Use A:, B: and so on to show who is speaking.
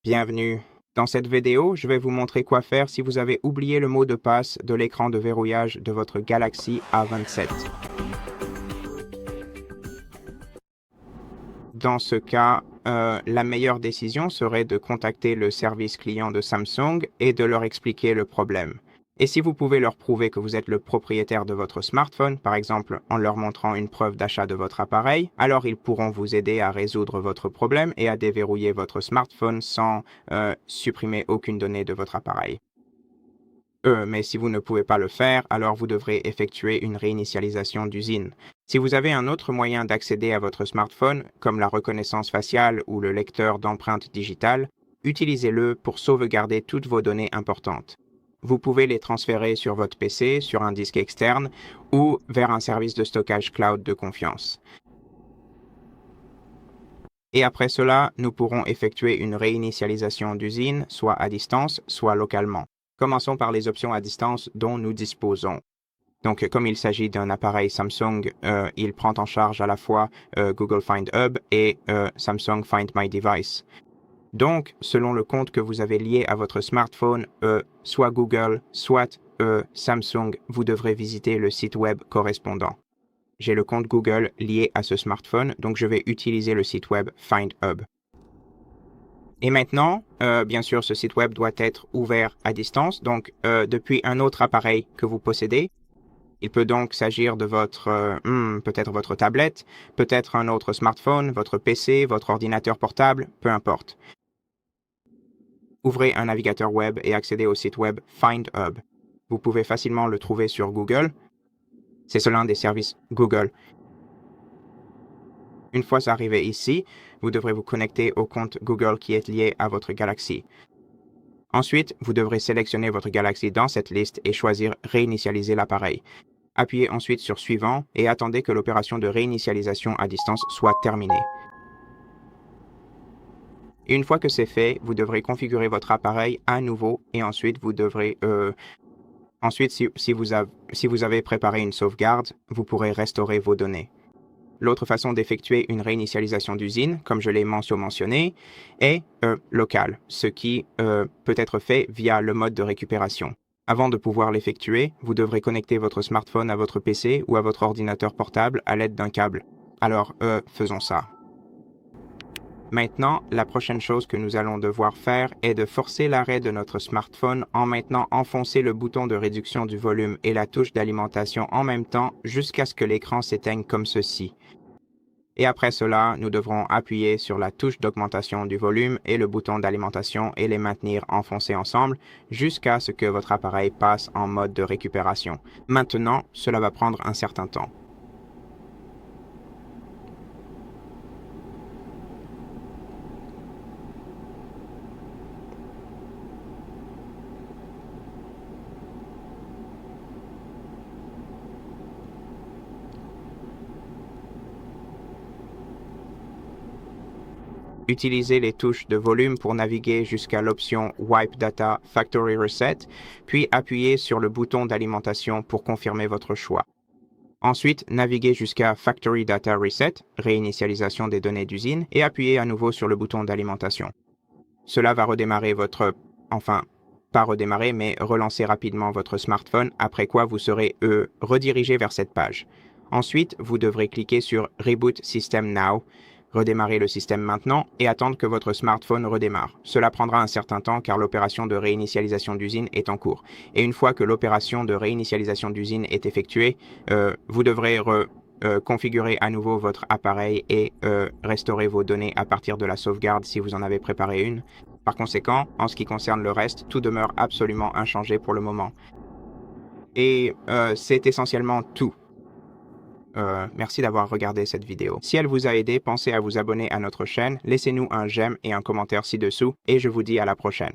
A: Bienvenue. Dans cette vidéo, je vais vous montrer quoi faire si vous avez oublié le mot de passe de l'écran de verrouillage de votre Galaxy A27. Dans ce cas, la meilleure décision serait de contacter le service client de Samsung et de leur expliquer le problème. Et si vous pouvez leur prouver que vous êtes le propriétaire de votre smartphone, par exemple en leur montrant une preuve d'achat de votre appareil, alors ils pourront vous aider à résoudre votre problème et à déverrouiller votre smartphone sans supprimer aucune donnée de votre appareil. Mais si vous ne pouvez pas le faire, alors vous devrez effectuer une réinitialisation d'usine. Si vous avez un autre moyen d'accéder à votre smartphone, comme la reconnaissance faciale ou le lecteur d'empreintes digitales, utilisez-le pour sauvegarder toutes vos données importantes. Vous pouvez les transférer sur votre PC, sur un disque externe ou vers un service de stockage cloud de confiance. Et après cela, nous pourrons effectuer une réinitialisation d'usine, soit à distance, soit localement. Commençons par les options à distance dont nous disposons. Donc, comme il s'agit d'un appareil Samsung, il prend en charge à la fois Google Find Hub et Samsung Find My Device. Donc, selon le compte que vous avez lié à votre smartphone, soit Google, soit Samsung, vous devrez visiter le site web correspondant. J'ai le compte Google lié à ce smartphone, donc je vais utiliser le site web Find Hub. Et maintenant, bien sûr, ce site web doit être ouvert à distance, donc depuis un autre appareil que vous possédez. Il peut donc s'agir de votre, peut-être votre tablette, peut-être un autre smartphone, votre PC, votre ordinateur portable, peu importe. Ouvrez un navigateur web et accédez au site web Find Hub. Vous pouvez facilement le trouver sur Google. C'est l'un des services Google. Une fois arrivé ici, vous devrez vous connecter au compte Google qui est lié à votre Galaxy. Ensuite, vous devrez sélectionner votre Galaxy dans cette liste et choisir Réinitialiser l'appareil. Appuyez ensuite sur Suivant et attendez que l'opération de réinitialisation à distance soit terminée. Une fois que c'est fait, vous devrez configurer votre appareil à nouveau et ensuite vous devrez... Ensuite, si vous avez préparé une sauvegarde, vous pourrez restaurer vos données. L'autre façon d'effectuer une réinitialisation d'usine, comme je l'ai mentionné, est locale, ce qui peut être fait via le mode de récupération. Avant de pouvoir l'effectuer, vous devrez connecter votre smartphone à votre PC ou à votre ordinateur portable à l'aide d'un câble. Alors, faisons ça. Maintenant, la prochaine chose que nous allons devoir faire est de forcer l'arrêt de notre smartphone en maintenant enfoncer le bouton de réduction du volume et la touche d'alimentation en même temps jusqu'à ce que l'écran s'éteigne comme ceci. Et après cela, nous devrons appuyer sur la touche d'augmentation du volume et le bouton d'alimentation et les maintenir enfoncés ensemble jusqu'à ce que votre appareil passe en mode de récupération. Maintenant, cela va prendre un certain temps. Utilisez les touches de volume pour naviguer jusqu'à l'option Wipe Data Factory Reset, puis appuyez sur le bouton d'alimentation pour confirmer votre choix. Ensuite, naviguez jusqu'à Factory Data Reset, réinitialisation des données d'usine, et appuyez à nouveau sur le bouton d'alimentation. Cela va redémarrer pas redémarrer, mais relancer rapidement votre smartphone, après quoi vous serez redirigé vers cette page. Ensuite, vous devrez cliquer sur Reboot System Now, redémarrer le système maintenant et attendre que votre smartphone redémarre. Cela prendra un certain temps car l'opération de réinitialisation d'usine est en cours. Et une fois que l'opération de réinitialisation d'usine est effectuée, vous devrez configurer à nouveau votre appareil et restaurer vos données à partir de la sauvegarde si vous en avez préparé une. Par conséquent, en ce qui concerne le reste, tout demeure absolument inchangé pour le moment. Et c'est essentiellement tout. Merci d'avoir regardé cette vidéo. Si elle vous a aidé, pensez à vous abonner à notre chaîne, laissez-nous un j'aime et un commentaire ci-dessous, et je vous dis à la prochaine.